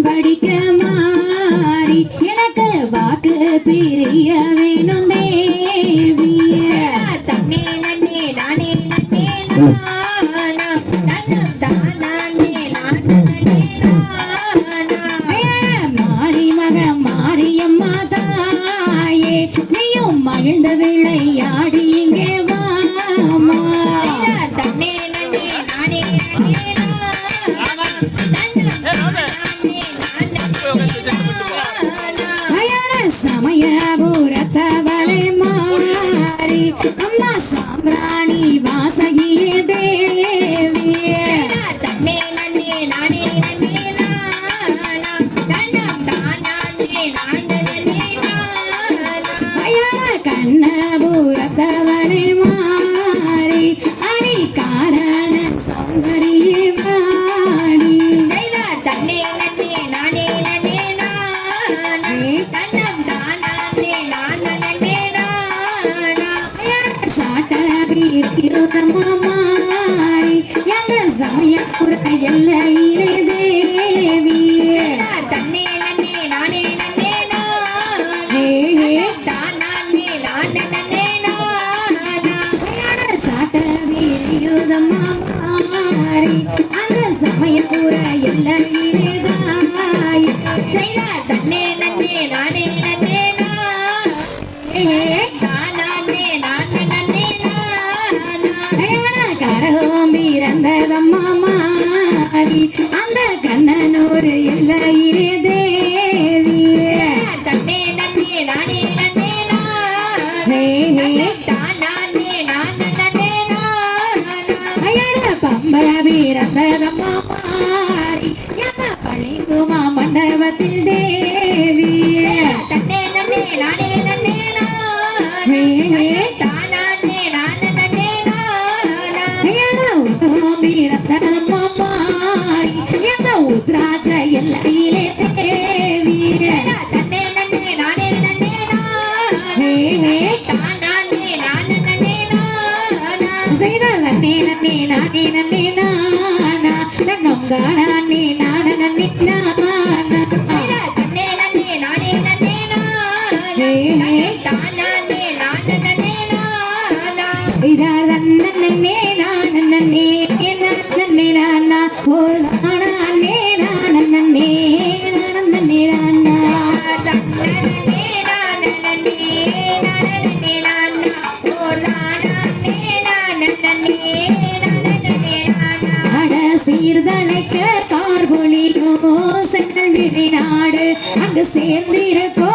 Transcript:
படிக்க மாறி எனக்கு வாக்கு பிரிய வேணும் தேவிய தன்னே நன்னே நானே நன்னே நானா தன்னம் தானே நானே மாறி மக மாரியம்மா தாயே நீயும் மகிழ்ந்த விளையாடி இங்கே வாமா தன்னே நன்னே நானே நன்னே சமயபுரத்தவளை மாறி அம்மா சாம்பிராணி வாசகியே தேவிய தன்னே நன்னே நானே நன்னே நானா தன்னம் தானே நானே கண்ணபுரத்தவளை மாறி அடி காரண சௌந்தரியே வாணி தன்னே நன்னே நானே நன்னே தன்னம் தானே நானே சாட்டமா மாறி எந்த சமயப்புற எல்லையிலே தேவிய தன்னே நன்னே நானே நன்னே தானே நானே சாட்டமா மாறி அந்த சமயப்புற எல்லையிலே தாய் செய்த தன்னே நன்னே நானே நன்னே தானே நானே கரகம் பிறந்ததம்மா மாறி அந்த கண்ணனூர் எல்லையிலே தேவிய தன்னே நன்னே நானே நன்னே தானே நானே பம்ப பிறந்ததம்மா மாறி எந்த பழிங்குமா மண்டபத்தில் தேவிய தன்னே நன்னே நானே நன்னே தானே நானே பிறந்ததம்மா மாறி எந்த உத்ராஜ எல்லையிலே தேவிய தன்னே நன்னே நானே நன்னே தானே நானே செய்த நன்னே நன்னே நானே நன்னே நானா தன்னம் காணே நான நன்னே நானா செய்த தன்னே நன்னே நானே நன்னே தானே நானே செய்த நன்னே நான நன்னே நன்னே நானா ஓ நானே நன்னே நன்னே நானா சீர்தழைக்க கார்பொழியோ சென்னல் விழி நாடு அங்கு சேர்ந்திருக்கோ